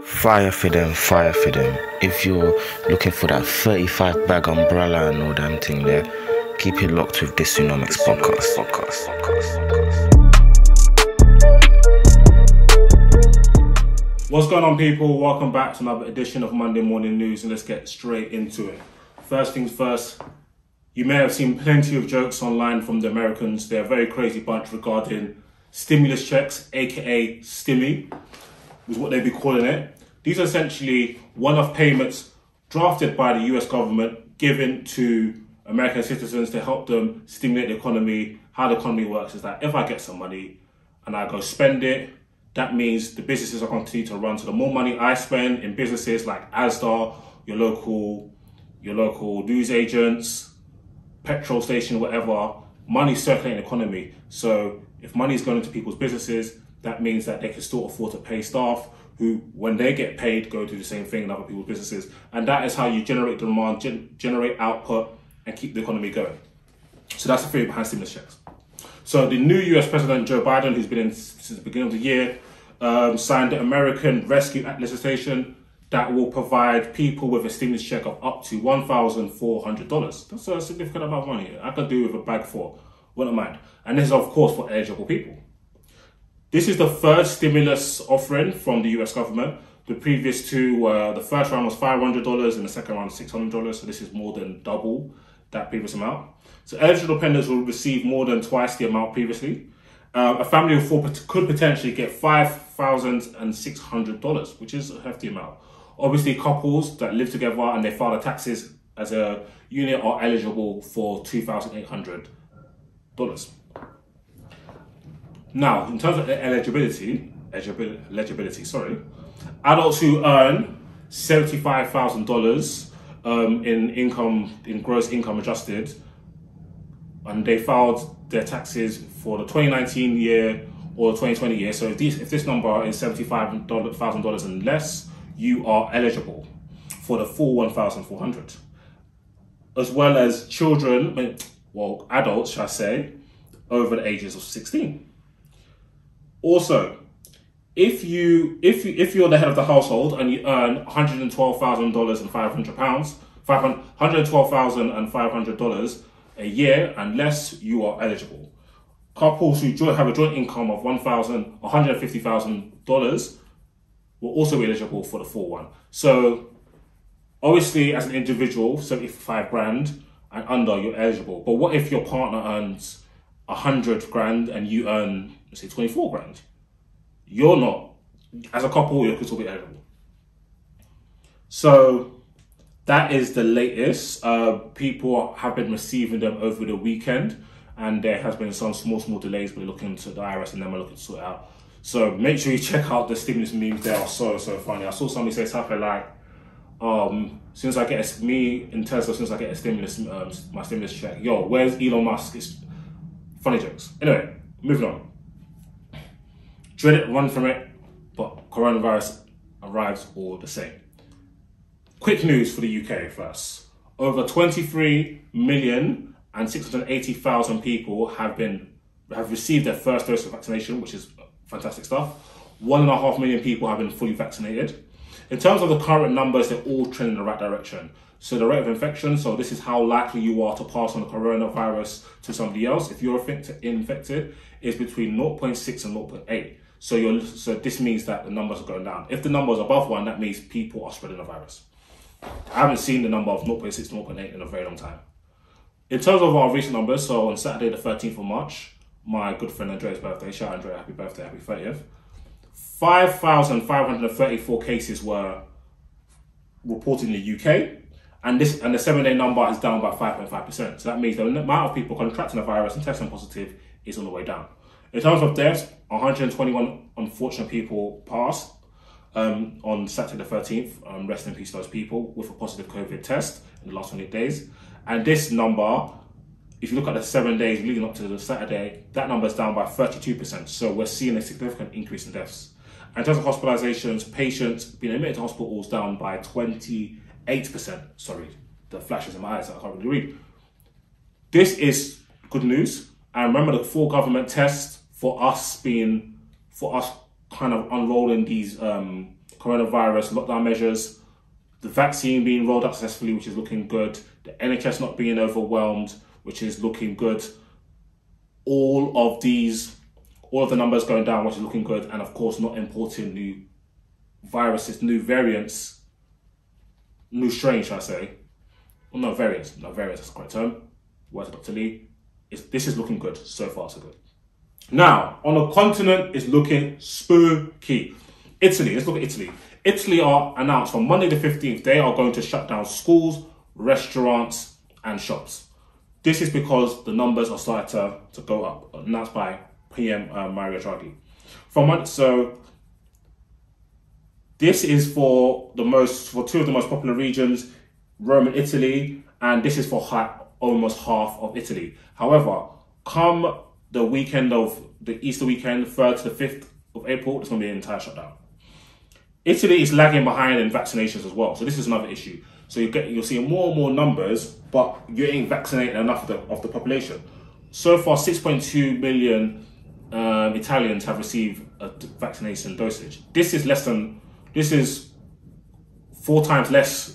Fire for them, fire for them. If you're looking for that 35 bag umbrella and all damn thing there, keep it locked with DISUNOMICS podcast. What's going on, people? Welcome back to another edition of Monday Morning News, and let's get straight into it. First things first, you may have seen plenty of jokes online from the Americans. They're a very crazy bunch regarding stimulus checks, aka Stimmy, is what they'd be calling it. These are essentially one-off payments drafted by the US government given to American citizens to help them stimulate the economy. How the economy works is that if I get some money and I go spend it, that means the businesses are continue to run. So the more money I spend in businesses like Asda, your local news agents, petrol station, whatever, money circulating the economy. So if money is going into people's businesses, that means that they can still afford to pay staff who, when they get paid, go do the same thing in other people's businesses. And that is how you generate demand, generate output, and keep the economy going. So that's the theory behind stimulus checks. So the new US President, Joe Biden, who's been in since the beginning of the year, signed the American Rescue Act legislation that will provide people with a stimulus check of up to $1,400. That's a significant amount of money. I could do with a bag for, wouldn't mind. And this is, of course, for eligible people. This is the third stimulus offering from the US government. The previous two were, the first round was $500 and the second round was $600. So this is more than double that previous amount. So eligible dependents will receive more than twice the amount previously. A family of four could potentially get $5,600, which is a hefty amount. Obviously, couples that live together and they file their taxes as a unit are eligible for $2,800. Now, in terms of eligibility, adults who earn $75,000 in gross income adjusted, and they filed their taxes for the 2019 year or the 2020 year. So if this number is $75,000 and less, you are eligible for the full $1,400. As well as children, well, adults, shall I say, over the ages of 16. Also, if you're the head of the household and you earn $112,500, $112,500 a year and less, you are eligible. Couples who have a joint income of $150,000 will also be eligible for the full one. So, obviously, as an individual, 75 grand and under, you're eligible. But what if your partner earns 100 grand and you earn, let's say, 24 grand? You're not. As a couple, you could still be eligible. So that is the latest. People have been receiving them over the weekend, and there has been some small delays, but we're looking to the IRS and then we're looking to sort it out. So make sure you check out the stimulus memes. They are so funny. I saw somebody say something like, since I get a stimulus, my stimulus check, yo, where's Elon Musk? It's funny jokes. Anyway, moving on. Dread it, run from it, but coronavirus arrives all the same. Quick news for the UK first. Over 23,680,000 people have received their first dose of vaccination, which is fantastic stuff. 1.5 million people have been fully vaccinated. In terms of the current numbers, they're all trending in the right direction. So the rate of infection, so this is how likely you are to pass on the coronavirus to somebody else. If you're infected, is between 0.6 and 0.8. So this means that the numbers are going down. If the number is above 1, that means people are spreading the virus. I haven't seen the number of 0.6 to 0.8 in a very long time. In terms of our recent numbers, so on Saturday the 13th of March, my good friend Andrea's birthday, shout out Andrea, happy birthday, happy 30th. 5,534 cases were reported in the UK, and the 7-day number is down by 5.5%. So that means the amount of people contracting the virus and testing positive is on the way down. In terms of deaths, 121 unfortunate people passed on Saturday the 13th. Rest in peace to those people with a positive COVID test in the last 28 days. And this number, if you look at the 7 days leading up to the Saturday, that number is down by 32%. So we're seeing a significant increase in deaths. And in terms of hospitalizations, patients being admitted to hospitals down by 28%. Sorry, the flashes in my eyes, I can't really read. This is good news. And remember the full government test for us kind of unrolling these coronavirus lockdown measures, the vaccine being rolled out successfully, which is looking good, the NHS not being overwhelmed, which is looking good. All of the numbers going down, which is looking good, and of course not importing new viruses, new variants, new strains, should I say. Well, no variants, that's the correct term. Words of Dr. Lee. This is looking good, so far so good. Now, on the continent, it's looking spooky. Italy, let's look at Italy. Italy are announced on Monday the 15th, they are going to shut down schools, restaurants, and shops. This is because the numbers are starting to go up, announced by PM Mario Draghi. So this is for two of the most popular regions, Rome and Italy, and this is for almost half of Italy. However, come the weekend of the Easter weekend, 3rd to the 5th of April, there's going to be an entire shutdown. Italy is lagging behind in vaccinations as well, so this is another issue. So you'll see more and more numbers, but you ain't vaccinating enough of the population. So far, 6.2 million Italians have received a vaccination dosage. This is 4 times less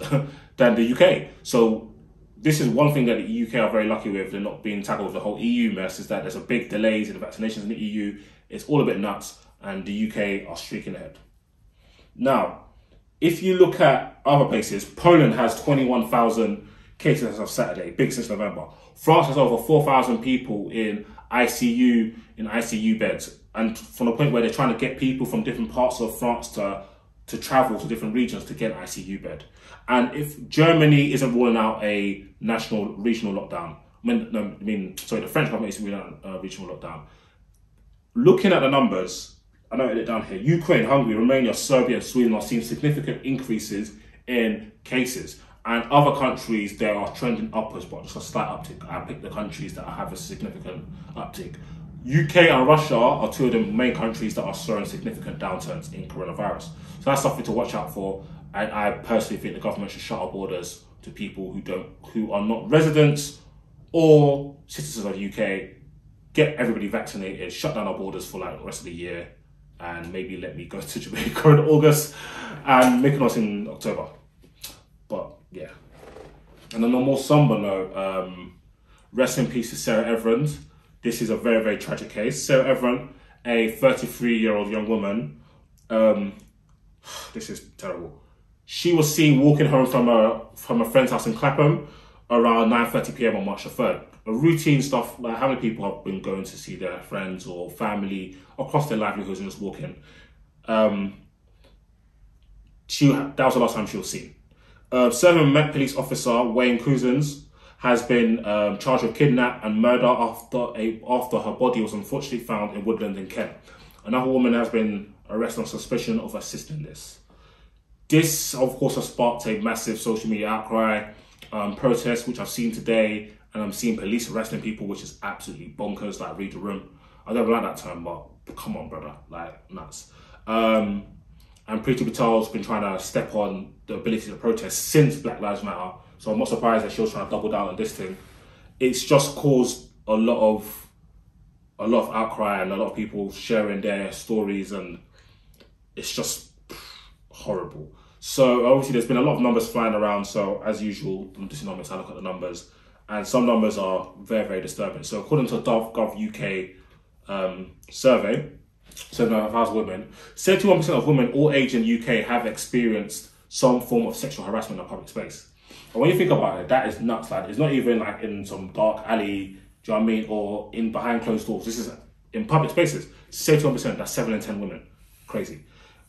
than the UK. So this is one thing that the UK are very lucky with. They're not being tackled with the whole EU mess, is that there's a big delays in the vaccinations in the EU. It's all a bit nuts, and the UK are streaking ahead. Now, if you look at other places, Poland has 21,000 cases as of Saturday, big since November. France has over 4,000 people in ICU beds, and from the point where they're trying to get people from different parts of France to travel to different regions to get an ICU bed. And if Germany isn't rolling out a regional lockdown, the French government isn't rolling out a regional lockdown. Looking at the numbers, I noted it down here. Ukraine, Hungary, Romania, Serbia, and Sweden are seeing significant increases in cases. And other countries, they are trending upwards, but just a slight uptick. I picked the countries that have a significant uptick. UK and Russia are 2 of the main countries that are showing significant downturns in coronavirus. So that's something to watch out for. And I personally think the government should shut our borders to people who are not residents or citizens of the UK. Get everybody vaccinated, shut down our borders for like the rest of the year, and maybe let me go to Jamaica in August and Mykonos in October. But yeah. And on a more somber note, rest in peace to Sarah Everard. This is a very, very tragic case. Sarah Everard, a 33-year-old young woman. This is terrible. She was seen walking home from a friend's house in Clapham around 9:30 p.m. on March the 3rd. A routine stuff, like how many people have been going to see their friends or family across their livelihoods and just walking. That was the last time she was seen. Serving Met Police Officer Wayne Cousins has been charged with kidnap and murder after her body was unfortunately found in Woodland in Kent. Another woman has been arrested on suspicion of assisting this. This, of course, has sparked a massive social media outcry, protest, which I've seen today, and I'm seeing police arresting people, which is absolutely bonkers, like read the room. I don't like that term, but come on, brother, like nuts. And Priti Patel's been trying to step on the ability to protest since Black Lives Matter, so I'm not surprised that she was trying to double down on this thing. It's just caused a lot of outcry and a lot of people sharing their stories, and it's just horrible. So obviously there's been a lot of numbers flying around, so as usual on DISUNOMICS I look at the numbers, and some numbers are very, very disturbing. So according to a Gov UK survey, 7,500 women, 71% of women all age in the UK have experienced some form of sexual harassment in a public space. And when you think about it, that is nuts, lad. It's not even like in some dark alley, do you know what I mean, or in behind closed doors. This is in public spaces. 71%, that's 7 in 10 women. Crazy.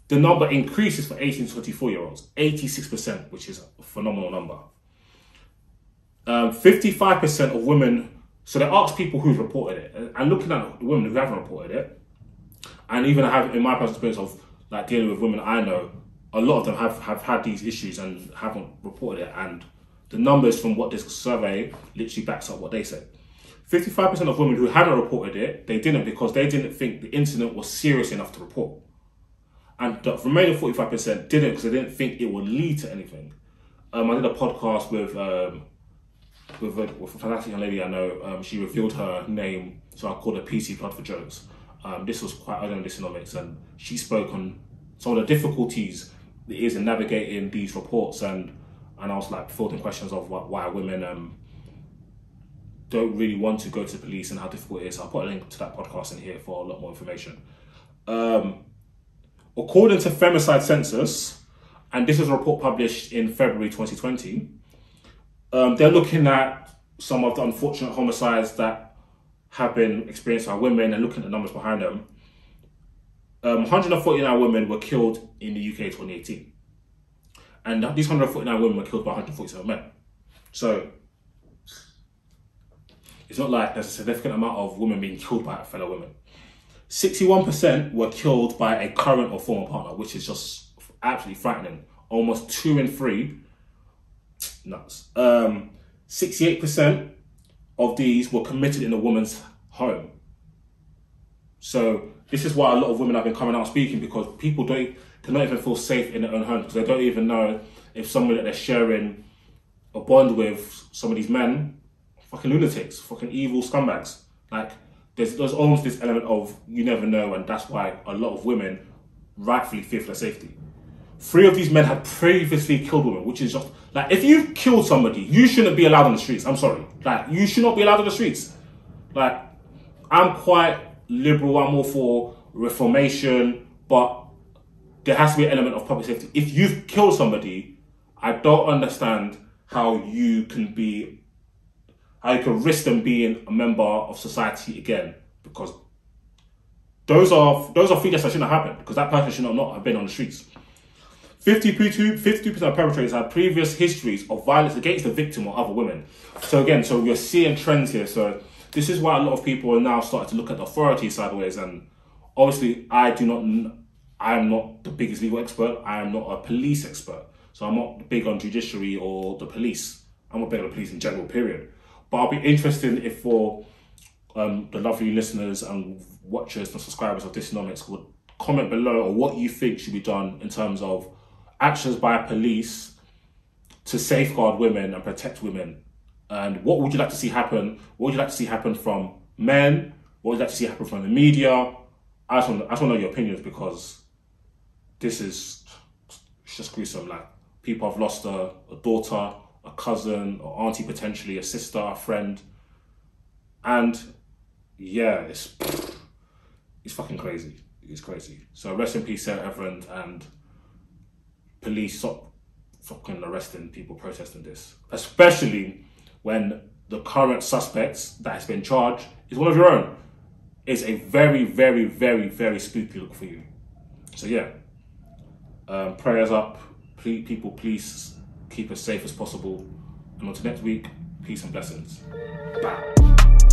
The number increases for 18 to 24-year-olds, 86%, which is a phenomenal number. 55% of women, so they asked people who've reported it, and looking at the women who haven't reported it, and even I have in my personal experience of like dealing with women I know, a lot of them have had these issues and haven't reported it, and the numbers from what this survey literally backs up what they said. 55% of women who haven't reported it, they didn't because they didn't think the incident was serious enough to report. And the remaining 45% didn't because they didn't think it would lead to anything. I did a podcast with a fantastic young lady I know. She revealed her name, so I called her PC Blood for Jokes. This was quite early on DISUNOMICS, and she spoke on some of the difficulties it is in navigating these reports, and I was like fielding questions of why women don't really want to go to the police and how difficult it is. I'll put a link to that podcast in here for a lot more information. According to Femicide Census, and this is a report published in February 2020, they're looking at some of the unfortunate homicides that have been experienced by women and looking at the numbers behind them. 149 women were killed in the UK in 2018. And these 149 women were killed by 147 men. So it's not like there's a significant amount of women being killed by fellow women. 61% were killed by a current or former partner, which is just absolutely frightening. Almost 2 in 3. Nuts. 68% of these were committed in a woman's home. So this is why a lot of women have been coming out speaking, because people cannot even feel safe in their own home, because they don't even know if somebody that they're sharing a bond with, some of these men, fucking lunatics, fucking evil scumbags. Like, there's almost this element of you never know, and that's why a lot of women rightfully fear for their safety. 3 of these men had previously killed women, which is just, like, if you've killed somebody, you shouldn't be allowed on the streets. I'm sorry. Like, you should not be allowed on the streets. Like, I'm quite liberal, I'm all for reformation, but there has to be an element of public safety. If you've killed somebody, I don't understand how you can risk them being a member of society again, because those are things that shouldn't have happened, because that person should not have been on the streets. 52% of perpetrators had previous histories of violence against the victim or other women. So again, so we're seeing trends here. So this is why a lot of people are now starting to look at the authority sideways. And obviously, I am not the biggest legal expert. I am not a police expert. So I'm not big on judiciary or the police. I'm not big on the police in general, period. But I'll be interested if for the lovely listeners and watchers and subscribers of DISUNOMICS would comment below on what you think should be done in terms of actions by police to safeguard women and protect women. And what would you like to see happen? What would you like to see happen from men? What would you like to see happen from the media? I just want to know your opinions, because this is just gruesome. Like, people have lost a daughter, a cousin, or auntie potentially, a sister, a friend. And yeah, it's fucking crazy. It's crazy. So rest in peace, Sarah Everard, and police stop fucking arresting people protesting this. Especially when the current suspect that has been charged is one of your own. It's a very, very, very, very spooky look for you. So yeah, prayers up. People, please keep as safe as possible. And until next week, peace and blessings. Bye.